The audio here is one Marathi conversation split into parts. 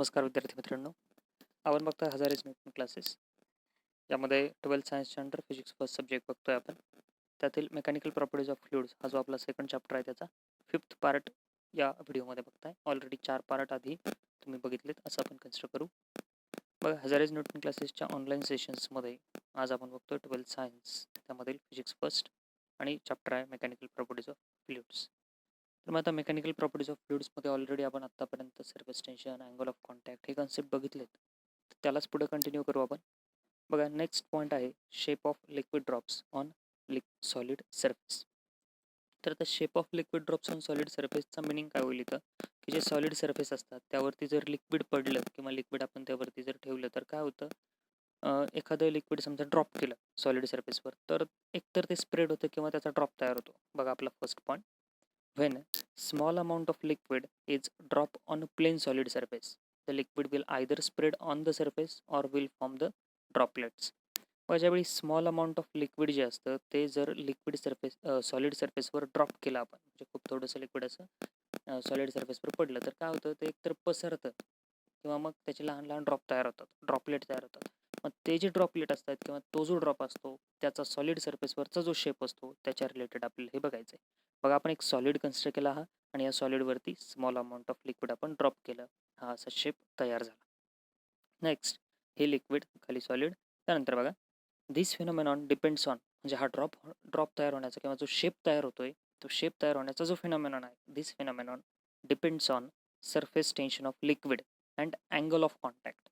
नमस्कार विद्यार्थी मित्रांनो, आपण बघतोय हजारेज न्यूटन क्लासेस. यामध्ये 12th सायन्सच्या अंडर फिजिक्स फर्स्ट सब्जेक्ट बघतोय आपण. त्यातील मेकॅनिकल प्रॉपर्टीज ऑफ फ्लुइड्स हा जो आपला सेकंड चॅप्टर आहे त्याचा 5th पार्ट या व्हिडिओमध्ये बघताय. ऑलरेडी 4 पार्ट आधी तुम्ही बघितलेत असं आपण कन्सिडर करू. बघा, हजारेज न्यूटन क्लासेसच्या ऑनलाईन सेशन्समध्ये आज आपण बघतोय 12th सायन्स, त्यामधील फिजिक्स फर्स्ट आणि चॅप्टर आहे मेकॅनिकल प्रॉपर्टीज ऑफ फ्लुइड्स. तर मग आता मेकॅनिकल प्रॉपर्टीज ऑफ फ्लुइड्समध्ये ऑलरेडी आपण आत्तापर्यंत surface tension, angle of contact हे कन्सेप्ट बघितलेत. तर त्यालाच पुढे कंटिन्यू करू आपण. बघा, नेक्स्ट पॉईंट आहे shape of liquid drops on solid surface. तर आता shape of liquid drops on solid सरफेसचा मिनिंग काय होईल इथं, की जे सॉलिड सरफेस असतात त्यावरती जर लिक्विड पडलं किंवा लिक्विड आपण त्यावरती जर ठेवलं तर काय होतं, एखादं लिक्विड समजा ड्रॉप केलं सॉलिड सरफेसवर, तर एकतर ते स्प्रेड होतं किंवा त्याचा ड्रॉप तयार होतो. बघा आपला first point, when small amount of liquid is dropped on a plain solid surface, the liquid will either spread on the surface or will form the droplets. ज्यावेळी स्मॉल अमाऊंट ऑफ लिक्विड जे असतं ते जर लिक्विड सरफेस सॉलिड सरफेसवर ड्रॉप केलं आपण, म्हणजे खूप थोडंसं लिक्विड असं सॉलिड सरफेसवर पडलं तर काय होतं, ते एकतर पसरतं किंवा मग त्याचे लहान लहान ड्रॉप तयार होतात, ड्रॉपलेट तयार होतात. मग ते जे ड्रॉपलेट असतात किंवा तो जो ड्रॉप असतो त्याचा सॉलिड सरफेसवरचा जो शेप असतो त्याच्या रिलेटेड आपल्याला हे बघायचं आहे. बघा, आपण एक सॉलिड कन्सिडर केला हा, आणि या सॉलिडवरती स्मॉल अमाऊंट ऑफ लिक्विड आपण ड्रॉप केलं, हा असा शेप तयार झाला. नेक्स्ट, हे लिक्विड खाली सॉलिड. त्यानंतर बघा, दिस फिनॉमिनॉन डिपेंड्स ऑन, म्हणजे हा ड्रॉप तयार होण्याचा किंवा जो शेप तयार होतोय तो शेप तयार होण्याचा जो फिनॉमिनॉन आहे, this phenomenon depends on surface tension of liquid and angle of contact.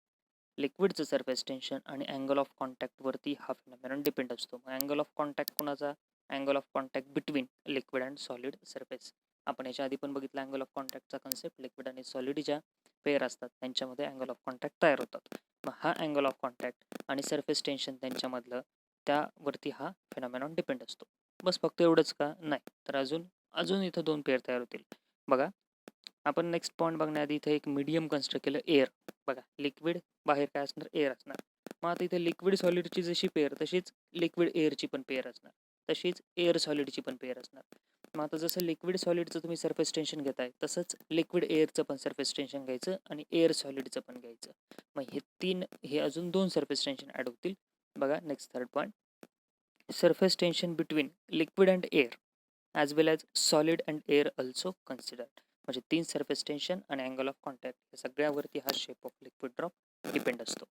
लिक्विडचं सरफेस टेन्शन आणि अँगल ऑफ कॉन्टॅक्टवरती हा फिनॉमिनॉन डिपेंड असतो. मग अँगल ऑफ कॉन्टॅक्ट कोणाचा, angle of contact between liquid and solid surface. आपण याच्या आधी पण बघितलं अँगल ऑफ कॉन्टॅक्टचा कन्सेप्ट. लिक्विड आणि सॉलिड ज्या पेअर असतात त्यांच्यामध्ये अँगल ऑफ कॉन्टॅक्ट तयार होतात. मग हा अँगल ऑफ कॉन्टॅक्ट आणि सरफेस टेन्शन त्यांच्यामधलं, त्यावरती हा फिनॉमिनॉन डिपेंड असतो. बस फक्त एवढंच का? नाही, तर अजून इथं 2 पेअर तयार होतील. बघा, आपण नेक्स्ट पॉईंट बघण्याआधी इथे एक मीडियम कन्सिडर केलं, एअर. बघा, लिक्विड बाहेर काय असणार, एअर असणार. मग आता इथे लिक्विड सॉलिडची जशी पेअर तशीच लिक्विड एअरची पण पेअर असणार, तशीच एअर सॉलिडची पण पेअर असणार. मग आता जसं लिक्विड सॉलिडचं तुम्ही सरफेस टेन्शन घेताय तसंच लिक्विड एअरचं पण सरफेस टेन्शन घ्यायचं आणि एअर सॉलिडचं पण घ्यायचं. मग हे अजून 2 सरफेस टेन्शन ॲड होतील. बघा, next third point, surface tension between liquid and air as well as solid and air also considered. म्हणजे 3 सरफेस टेन्शन आणि अँगल ऑफ कॉन्टॅक्ट या सगळ्यावरती हा shape of liquid drop depend असतो.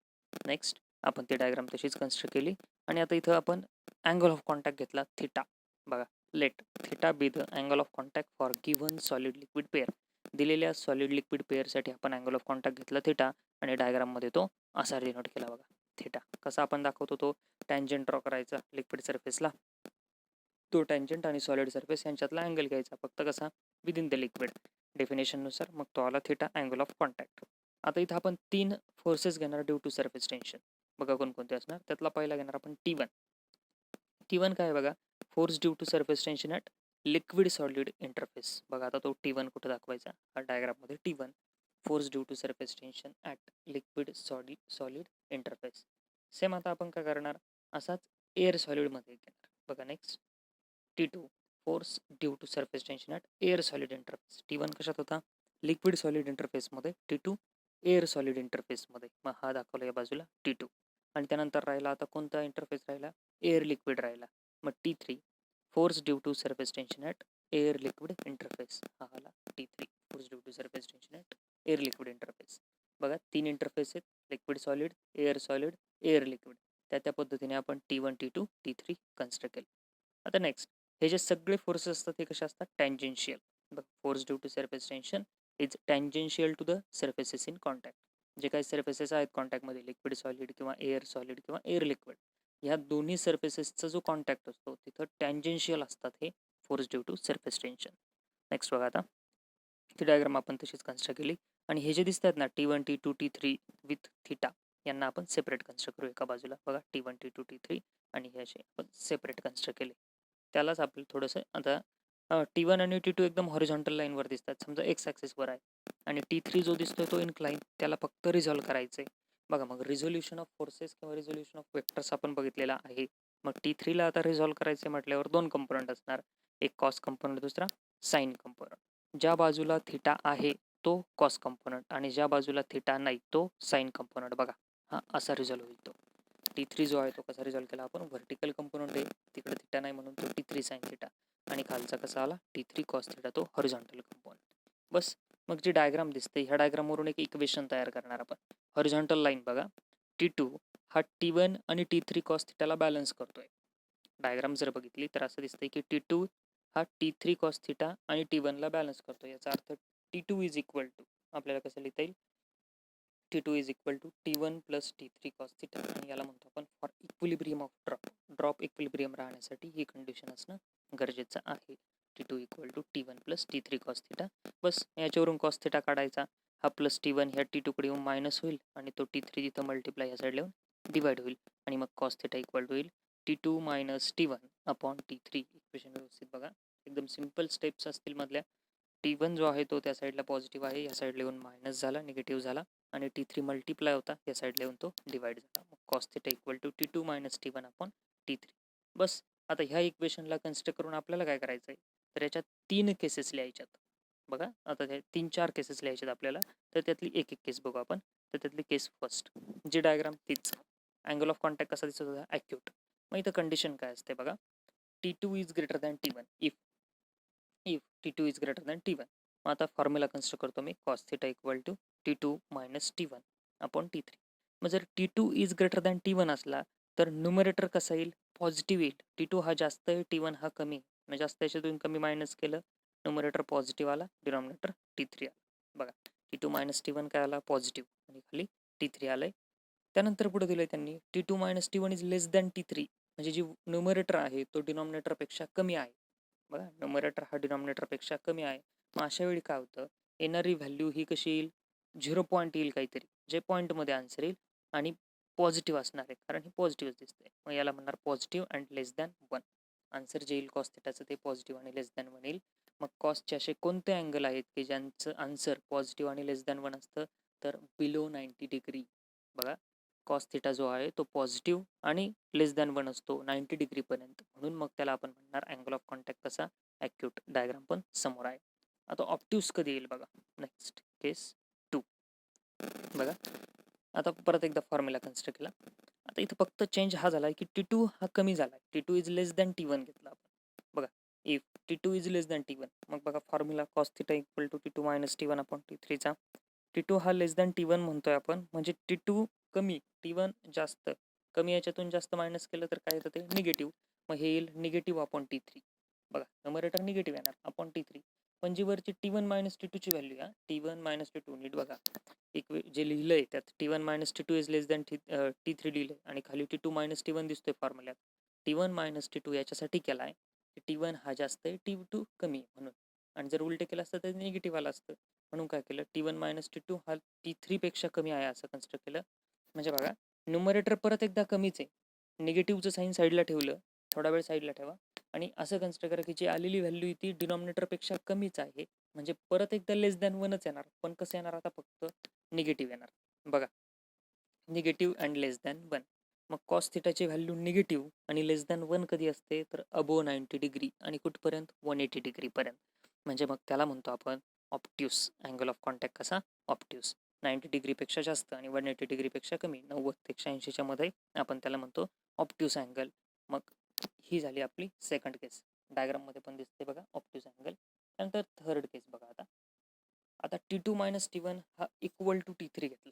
नेक्स्ट, आपण ती डायग्राम तशीच कन्सिडर केली आणि आता इथं आपण अँगल ऑफ कॉन्टॅक्ट घेतला थिटा. बघा, let theta be the angle of contact for given solid liquid pair. दिलेल्या सॉलिड लिक्विड पेअरसाठी आपण अँगल ऑफ कॉन्टॅक्ट घेतला थिटा आणि डायग्राममध्ये तो असा डिनोट केला. बघा, थिटा कसा आपण दाखवतो, तो टँजंट ड्रॉ करायचा लिक्विड सरफेसला, तो टँजंट आणि सॉलिड सरफेस यांच्यातला अँगल घ्यायचा, फक्त कसा, विदिन द लिक्विड डेफिनेशननुसार. मग तो आला थिटा, अँगल ऑफ कॉन्टॅक्ट. आता इथं आपण 3 फोर्सेस घेणार ड्यू टू सरफेस टेन्शन. बघा कोणकोणते असणार, त्यातला पहिला घेणार आपण T1. T1 काय बघा, force due to surface tension at liquid solid interface. बघा, आता तो T1 कुठं दाखवायचा, हा डायग्राममध्ये T1, force due to surface tension at liquid solid interface. Same आता आपण काय करणार, असाच एअर सॉलिडमध्ये घेणार. बघा, next T2, force due to surface tension at air solid interface. T1 कशात होता, लिक्विड सॉलिड इंटरफेसमध्ये, T2 एअर सॉलिड इंटरफेसमध्ये. मग हा दाखवला या बाजूला T2. आणि त्यानंतर राहिला आता कोणता इंटरफेस राहिला, एअर लिक्विड राहिला. मग T3, force due to surface tension at air liquid interface. हा आला T3, force due to surface tension at air liquid interface. बघा, 3 इंटरफेस आहेत, लिक्विड सॉलिड, एअर लिक्विड. त्या पद्धतीने आपण T1, T2, T3 कन्सिडर केलं. आता नेक्स्ट, हे जे सगळे फोर्सेस असतात हे कसे असतात, टँजेन्शियल. बघ, force due to surface tension is tangential to the surfaces in contact. जे काही सरफेसेस आहेत कॉन्टॅक्टमध्ये, लिक्विड सॉलिड किंवा एअर लिक्विड, ह्या दोन्ही सरफेसेसचा जो कॉन्टॅक्ट असतो तिथं टँजेन्शियल असतात हे force due to surface tension. Next बघा, आता ती डायग्राम आपण तशीच कन्सिडर केली आणि हे जे दिसतात ना T1, T2, T3 with theta, यांना आपण सेपरेट कन्सिडर करू एका बाजूला. बघा, T1, T2, T3 आणि हे असे आपण सेपरेट कन्सिडर केले. त्यालाच आपलं थोडंसं आता T1 आणि T2 एकदम हॉरिझॉन्टल लाईनवर दिसतात, समजा एक्स ॲक्सिसवर आहे, आणि T3 जो दिसतोय तो इन्क्लाइन, त्याला फक्त रिझॉल्व्ह करायचं आहे. बघा, मग रिझोल्युशन ऑफ फोर्सेस किंवा रिझोल्युशन ऑफ वेक्टर्स आपण बघितलेला आहे. मग T3ला आता रिझॉल्व्ह करायचे म्हटल्यावर 2 कंपोनंट असणार, एक कॉस कंपोनंट, दुसरा साईन कंपोनंट. ज्या बाजूला थिटा आहे तो कॉस कंपोनंट आणि ज्या बाजूला थिटा नाही तो साईन कंपोनंट. बघा हा असा रिझॉल्व्ह होईल. तो T3 जो आहे तो कसा रिझॉल्व्ह केला आपण, व्हर्टिकल कंपोनंट आहे तिकडे थिटा नाही म्हणून तो T3 साईन थिटा, आणि खालचा कसा आला T3 कॉस थिटा, तो हॉरिझॉन्टल कंपोनंट. बस मग जी डायग्राम दिसते ह्या डायग्रामवरून एक इक्वेशन तयार करणार आपण. हॉरिझॉन्टल लाईन बघा, T2 हा T1 आणि T3 कॉस थिटाला बॅलन्स करतोय. डायग्राम जर बघितली तर असं दिसतंय की T2 हा T3 कॉस थिटा आणि T1 ला बॅलन्स करतो. याचा अर्थ T2 इज इक्वल टू आपल्याला कसं लिहिता येईल, T2 is equal to T1 plus T3 cos theta, आणि याला म्हणतो आपण for equilibrium of drop equilibrium राहण्यासाठी ही कंडिशन असणं गरजेचं आहे. T2 equal to T1 plus T3 cos theta. बस याच्यावरून कॉस थिटा काढायचा, हा प्लस T1 ह्या T2 कडे येऊन मायनस होईल आणि तो T3 तिथं मल्टिप्लाय ह्या साईडला येऊन डिवाइड होईल, आणि मग कॉस थिटा इक्वल टू होईल T2 minus T1 upon T3. Equation व्यवस्थित बघा, एकदम सिंपल स्टेप्स असतील मधल्या. T1 जो आहे तो त्या साईडला पॉझिटिव्ह आहे, या साईडला येऊन मायनस झाला, निगेटिव्ह झाला, आणि T3 मल्टिप्लाय होता, या साईडला येऊन तो डिवाइड झाला. मग cos theta equal to T2 minus T1 upon T3. बस आता ह्या इक्वेशनला कन्सिडर करून आपल्याला काय करायचं आहे, तर याच्यात 3 केसेस लिहायच्यात. बघा आता ते 3-4 केसेस लिहायच्यात आपल्याला, तर त्यातली एक एक केस बघू आपण. तर त्यातली केस फर्स्ट, जी डायग्राम तीच, अँगल ऑफ कॉन्टॅक्ट कसा दिसत होता, ॲक्यूट. मग इथं कंडिशन काय असते बघा, T2 is greater than T1 if T2 is greater than T1. मग आता फॉर्म्युला कन्सिडर करतो मी, cos theta equal to T2 minus T1 upon T3. मग जर T2 is greater than T1 असला तर न्युमरेटर कसा येईल, पॉझिटिव्ह येईल. T2 हा जास्त आहे, T1 हा कमी, म्हणजे जास्त याच्यातून कमी मायनस केलं, न्युमरेटर पॉझिटिव्ह आला, डिनॉमिनेटर T3 आला. बघा T2 मायनस T1 काय आला, पॉझिटिव्ह, आणि खाली T3 आलंय. त्यानंतर पुढे दिलंय त्यांनी T2 minus T1 is less than T3, म्हणजे जी न्युमरेटर आहे तो डिनॉमिनेटरपेक्षा कमी आहे. बघा न्युमरेटर हा डिनॉमिनेटरपेक्षा कमी आहे. मग अशा वेळी काय होतं, येणारी व्हॅल्यू ही कशी येईल, 0 पॉईंट येईल काहीतरी, जे पॉईंटमध्ये आन्सर येईल, आणि पॉझिटिव्ह असणार आहे कारण हे पॉझिटिव्हच दिसतंय. मग याला म्हणणार positive and less than 1. Answer जे येईल कॉस थिटाचं ते पॉझिटिव्ह आणि लेस दॅन 1 येईल. मग कॉसचे असे कोणते अँगल आहेत की ज्यांचं आन्सर पॉझिटिव्ह आणि लेस दॅन 1 असतं, तर बिलो 90 डिग्री. बघा कॉस थिटा जो आहे तो पॉझिटिव्ह आणि लेस दॅन 1 असतो 90 डिग्रीपर्यंत, म्हणून मग त्याला आपण म्हणणार अँगल ऑफ कॉन्टॅक्ट कसा, ॲक्यूट. डायग्राम पण समोर आहे. आता ऑप्ट्यूस कधी येईल बघा, नेक्स्ट केस 2. बघा आता परत एकदा फॉर्म्युला कन्सिडर केला. आता इथं फक्त चेंज हा झाला की T2 हा कमी झाला, T2 is less than T1 घेतला आपण. बघा if T2 is less than T1, मग बघा formula cos theta equal to T2 minus T1 upon T3 चा. T2 हा लेस दॅन T1 म्हणतोय आपण, म्हणजे T2 कमी T1 जास्त, कमी याच्यातून जास्त मायनस केलं तर काय येतं ते निगेटिव्ह. मग हे येईल निगेटिव्ह अपॉन T3. बघा न्युमरेटर निगेटिव्ह येणार अपॉन T3, पण जी वरची T1 मायनस T2 ची व्हॅल्यू आहे, T1 मायनस T2 नीट बघा, एक जे लिहिलंय त्यात T1 minus T2 is less than T3 लिहिलंय, आणि खाली T2 मायनस T1 दिसतोय फॉर्म्युल्यात. T1 मायनस T2 याच्यासाठी केलाय T1 हा जास्त आहे, T2 कमी आहे म्हणून, आणि जर उलटे केलं असतं तर निगेटिव्ह आलं असतं, म्हणून काय केलं T1 मायनस T2 हा T3 पेक्षा कमी आहे असं कन्सिडर केलं. म्हणजे बघा न्युमरेटर परत एकदा कमीच आहे, निगेटिव्हचं साईन साईडला ठेवलं, थोडा वेळ साईडला ठेवा, आणि असं कन्सिडर करा की जी आलेली व्हॅल्यू ती डिनॉमिनेटरपेक्षा कमीच आहे, म्हणजे परत एकदा लेस दॅन 1च येणार, पण कसं येणार आता फक्त निगेटिव्ह येणार. बघा निगेटिव्ह अँड लेस दॅन 1. मग कॉस थिटाची व्हॅल्यू निगेटिव्ह आणि लेस दॅन 1 कधी असते, तर अबोव 90 डिग्री आणि कुठपर्यंत 180 डिग्री पर्यंत, म्हणजे मग त्याला म्हणतो आपण ऑप्ट्यूस. अँगल ऑफ कॉन्टॅक्ट कसा, ऑप्ट्यूस. 90 डिग्रीपेक्षा जास्त आणि 180 डिग्रीपेक्षा कमी, 90 ते 180च्या मध्ये आपण त्याला म्हणतो ऑप्ट्यूस अँगल. मग ही झाली आपली सेकंड केस, डायग्राममध्ये पण दिसते बघा ऑप्ट्यूस अँगल. त्यानंतर थर्ड केस बघा, आता T2 मायनस T1 हा इक्वल टू T3 घेतला.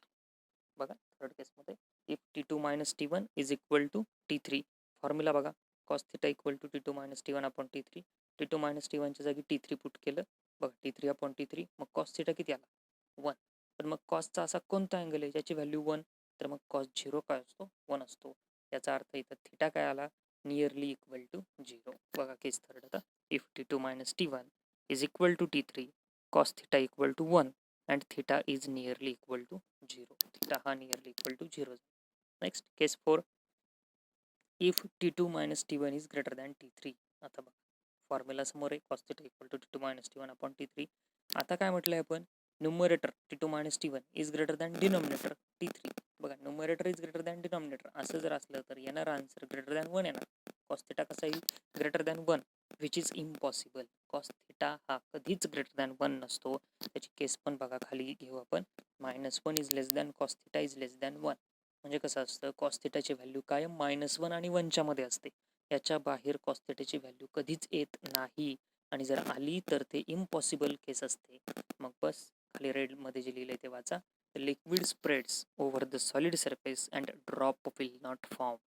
बघा थर्ड केसमध्ये if T2 minus T1 is equal to T3, formula बघा cos theta equal to T2 minus T1 upon T3. T2 minus T1 च्या जागी T3 पुट केलं, बघा T3 अपॉन T3, मग कॉस थिटा किती आला, 1. पण मग कॉसचा असा कोणता अँगल आहे ज्याची व्हॅल्यू 1, तर मग कॉस 0 काय असतो, 1 असतो. याचा अर्थ इथं थिटा काय आला, नियरली इक्वल टू 0. बघा केस थर्ड आता, if T2 minus T1 is equal to T3, cos theta equal to 1 and theta is nearly equal to 0. Theta हा nearly equal to 0. Next case 4, if T2 minus T1 is greater than T3. आता बघा फॉर्म्युला समोर आहे, cos theta equal to T2 minus T1 upon T3. आता काय म्हटलंय आपण, numerator T2 minus T1 is greater than denominator T3. बघा numerator is greater than denominator असं जर असलं तर येणार आन्सर ग्रेटर दॅन 1 येणार. cos theta कसा येईल, greater than 1, which is impossible. Cos theta हा कधीच ग्रेटर दॅन 1 नसतो. त्याची केस पण बघा खाली घेऊ आपण. -1 is less than cos theta is less than 1. म्हणजे कसं असतं, कॉस थिटाची व्हॅल्यू कायम -1 आणि 1च्या मध्ये असते. याच्या बाहेर कॉस थिटाची व्हॅल्यू कधीच येत नाही. आणि जर आली तर ते इम्पॉसिबल केस असते. मग बस खाली रेडमध्ये जे लिहिलंय ते वाचा. Liquid spreads over the solid surface and drop will not form.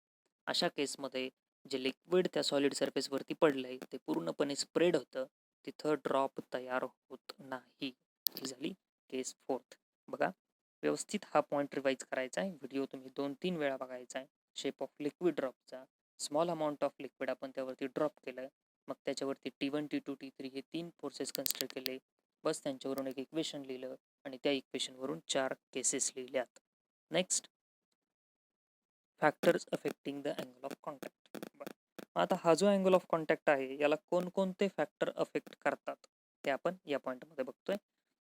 अशा केसमध्ये जे लिक्विड त्या सॉलिड सरफेसवरती पडलंय ते पूर्णपणे स्प्रेड होतं, तिथं ड्रॉप तयार होत नाही. ही झाली केस 4. बघा व्यवस्थित हा पॉईंट रिवाइज करायचा आहे. व्हिडिओ तुम्ही 2-3 वेळा बघायचा आहे. शेप ऑफ लिक्विड ड्रॉपचा स्मॉल अमाऊंट ऑफ लिक्विड आपण त्यावरती ड्रॉप केलं, मग त्याच्यावरती T1 T2 T3 हे 3 फोर्सेस कन्सिडर केले. बस त्यांच्यावरून एक इक्वेशन लिहिलं आणि त्या इक्वेशनवरून 4 केसेस लिहिल्यात. Next, factors affecting the angle of contact. आता हा जो अँगल ऑफ कॉन्टॅक्ट आहे याला कोणकोणते फॅक्टर अफेक्ट करतात ते आपण या पॉईंटमध्ये बघतोय.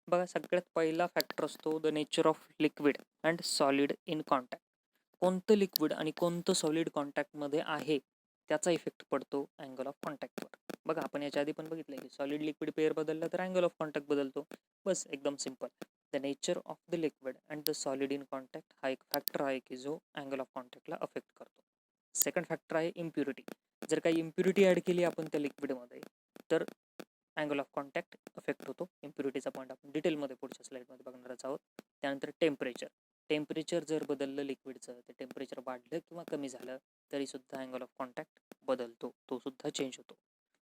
बघा सगळ्यात पहिला फॅक्टर असतो the nature of liquid and solid in contact. कोणतं लिक्विड आणि कोणतं सॉलिड कॉन्टॅक्टमध्ये आहे त्याचा इफेक्ट पडतो अँगल ऑफ कॉन्टॅक्टवर. बघा आपण याच्या आधी पण बघितलं की सॉलिड लिक्विड पेअर बदलला तर अँगल ऑफ कॉन्टॅक्ट बदलतो. बस एकदम simple. The nature of the liquid and the solid in contact हा एक फॅक्टर आहे की जो अँगल ऑफ कॉन्टॅक्टला अफेक्ट करतो. सेकंड फॅक्टर आहे इम्प्युरिटी. जर काही इम्प्युरिटी ॲड केली आपण त्या लिक्विडमध्ये तर अँगल ऑफ कॉन्टॅक्ट अफेक्ट होतो. इम्प्युरिटीचा पॉईंट आपण डिटेलमध्ये पुढच्या स्लाइडमध्ये बघणारच आहोत. त्यानंतर टेम्परेचर जर बदललं लिक्विडचं, ते टेम्परेचर वाढलं किंवा कमी झालं तरी सुद्धा अँगल ऑफ कॉन्टॅक्ट बदलतो, तो सुद्धा चेंज होतो.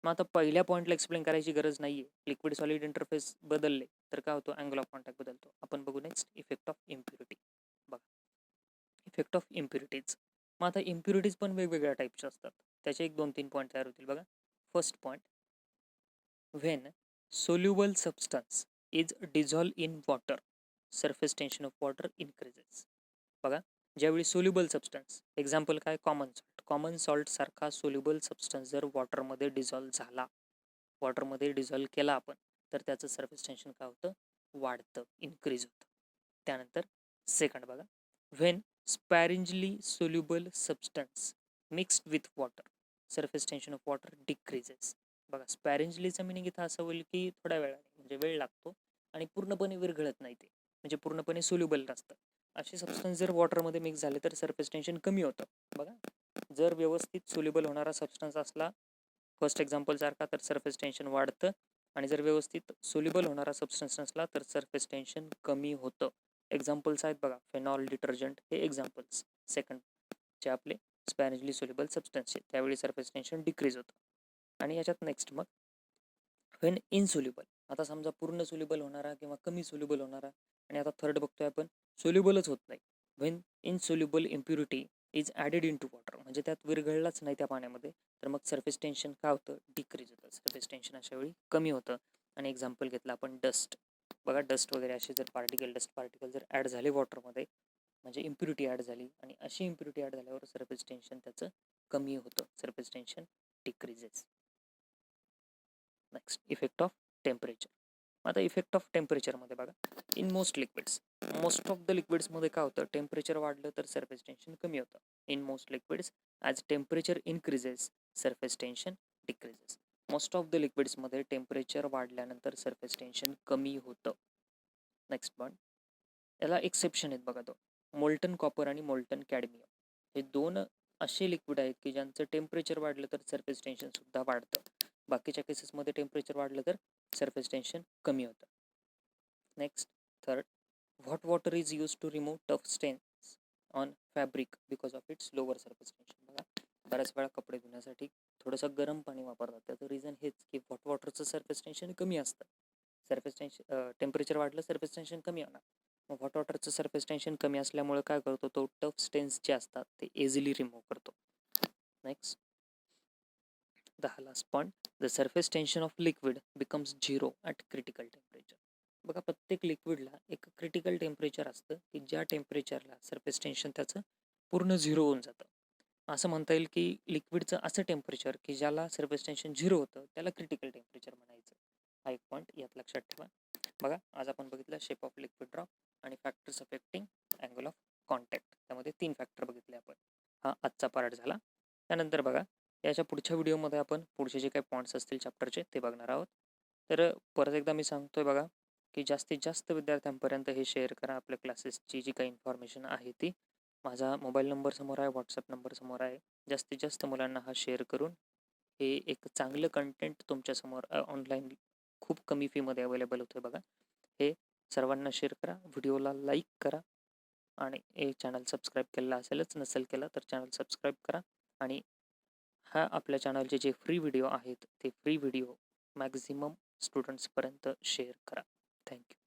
मग आता पहिल्या पॉईंटला एक्सप्लेन करायची गरज नाहीये. लिक्विड सॉलिड इंटरफेस बदलले तर काय होतो, अँगल ऑफ कॉन्टॅक्ट बदलतो. आपण बघू नेक्स्ट इफेक्ट ऑफ इम्प्युरिटी. बघा इफेक्ट ऑफ इम्प्युरिटीज. मग आता इम्प्युरिटीज पण वेगवेगळ्या टाईपच्या असतात. त्याचे 1-2-3 पॉईंट तयार होतील. बघा first point, when soluble substance is dissolve in water surface tension of water increases. बघा ज्यावेळी सोल्युबल सबस्टन्स, एक्झाम्पल काय, कॉमन सॉल्ट सारखा सोल्युबल सबस्टन्स जर वॉटरमध्ये डिझॉल्व झाला, वॉटरमध्ये डिझॉल्व केला आपण, तर त्याचं सरफेस टेन्शन काय होतं, वाढतं, इन्क्रीज होतं. त्यानंतर सेकंड बघा, when sparingly soluble substance mixed with water surface tension of water decreases. बघा स्पॅरिंजलीचं मिनिंग इथं असं होईल की थोड्या वेळाने, म्हणजे वेळ लागतो आणि पूर्णपणे विरघळत नाही, ते म्हणजे पूर्णपणे सोल्युबल नसतं. असे सबस्टन्स जर वॉटरमध्ये मिक्स झाले तर सरफेस टेन्शन कमी होतं. बघा जर व्यवस्थित सोल्युबल होणारा सबस्टन्स असला फर्स्ट एक्झाम्पल सारखा तर सरफेस टेन्शन वाढतं, आणि जर व्यवस्थित सोल्युबल होणारा सबस्टन्स नसला तर सरफेस टेन्शन कमी होतं. एक्झाम्पल्स आहेत बघा, फेनॉल, डिटर्जंट हे एक्झाम्पल्स. सेकंड जे आपले स्पॅरिंजली सोल्युबल सबस्टन्सचे, त्यावेळी सरफेस टेन्शन डिक्रीज होतं. आणि याच्यात नेक्स्ट मग व्हेन इनसोल्युबल. आता समजा पूर्ण सोल्युबल होणारा किंवा कमी सोल्युबल होणारा, आणि आता थर्ड बघतोय आपण सोल्युबलच होत नाही. When insoluble impurity is added into water, म्हणजे त्यात विरघळलाच नाही त्या पाण्यामध्ये, तर मग सरफेस टेन्शन काय होतं, डिक्रीज होतं. सरफेस टेन्शन अशा वेळी कमी होतं. आणि एक्झाम्पल घेतलं आपण डस्ट. बघा डस्ट वगैरे असे जर डस्ट पार्टिकल जर ॲड झाले वॉटरमध्ये, म्हणजे इम्प्युरिटी ॲड झाली, आणि अशी इम्प्युरिटी ॲड झाल्यावर सरफेस टेन्शन त्याचं कमी होतं, surface tension decreases. Next effect of temperature. आता इफेक्ट ऑफ टेम्परेचरमध्ये बघा, इन मोस्ट ऑफ द लिक्विड्समध्ये काय होतं, टेम्परेचर वाढलं तर सरफेस टेन्शन कमी होतं. In most liquids as temperature increases surface tension decreases. Most of the लिक्विड्समध्ये टेम्परेचर वाढल्यानंतर सरफेस टेन्शन कमी होतं. नेक्स्ट पॉईंट, याला एक्सेप्शन आहेत बघा, तो मोल्टन कॉपर आणि मोल्टन कॅडमियम हे 2 असे लिक्विड आहेत की ज्यांचं टेम्परेचर वाढलं तर सरफेस टेन्शन सुद्धा वाढतं. बाकीच्या केसेसमध्ये टेम्परेचर वाढलं तर सरफेस टेन्शन कमी होतं. Next third, hot water is use to remove tough stains on fabric because of its lower surface tension. बघा बऱ्याच वेळा कपडे धुण्यासाठी थोडंसं गरम पाणी वापरतात. त्याचं रिझन हेच की हॉट वॉटरचं सरफेस टेन्शन कमी असतं. सरफेस टेन्शन टेम्परेचर वाढलं सरफेस टेन्शन कमी होणार. मग हॉट वॉटरचं सरफेस टेन्शन कमी असल्यामुळे काय करतो, तो टफ स्टेन्स जे असतात ते इझिली रिमूव्ह करतो. Next the last point, the surface tension of liquid becomes 0 at critical temperature. बघा प्रत्येक लिक्विडला एक क्रिटिकल टेम्परेचर असतं की ज्या टेम्परेचरला सरफेस टेन्शन त्याचं पूर्ण 0 होऊन जातं. असं म्हणता येईल की लिक्विडचं असं टेम्परेचर की ज्याला सरफेस टेन्शन 0 होतं त्याला क्रिटिकल टेम्परेचर म्हणायचं. हा एक पॉईंट यात लक्षात ठेवा. बघा आज आपण बघितलं शेप ऑफ लिक्विड ड्रॉप आणि factors affecting angle of contact. त्यामध्ये 3 फॅक्टर बघितले आपण. हा आजचा पार्ट झाला. त्यानंतर बघा याच्या पुढच्या व्हिडिओमध्ये आपण पुढचे जे काही पॉईंट्स असतील चॅप्टरचे ते बघणार आहोत. तर परत एकदा मी सांगतोय बघा की जास्तीत जास्त विद्यार्थ्यांपर्यंत हे शेअर करा. आपल्या क्लासेसची जी काही इन्फॉर्मेशन आहे ती. माझा मोबाईल नंबर समोर आहे, व्हॉट्सअप नंबर समोर आहे. जास्तीत जास्त मुलांना हा शेअर करून हे एक चांगलं कंटेंट तुमच्यासमोर ऑनलाईन खूप कमी फीमध्ये अवेलेबल होतं बघा. हे सर्वांना शेअर करा, व्हिडिओला लाईक करा आणि हे चॅनल सबस्क्राईब केलेलं असेलच, नसेल केलं तर चॅनल सबस्क्राईब करा. आणि हा आपल्या चॅनलचे जे फ्री व्हिडिओ आहेत ते फ्री व्हिडिओ मॅक्झिमम स्टुडंट्सपर्यंत शेअर करा. थँक्यू.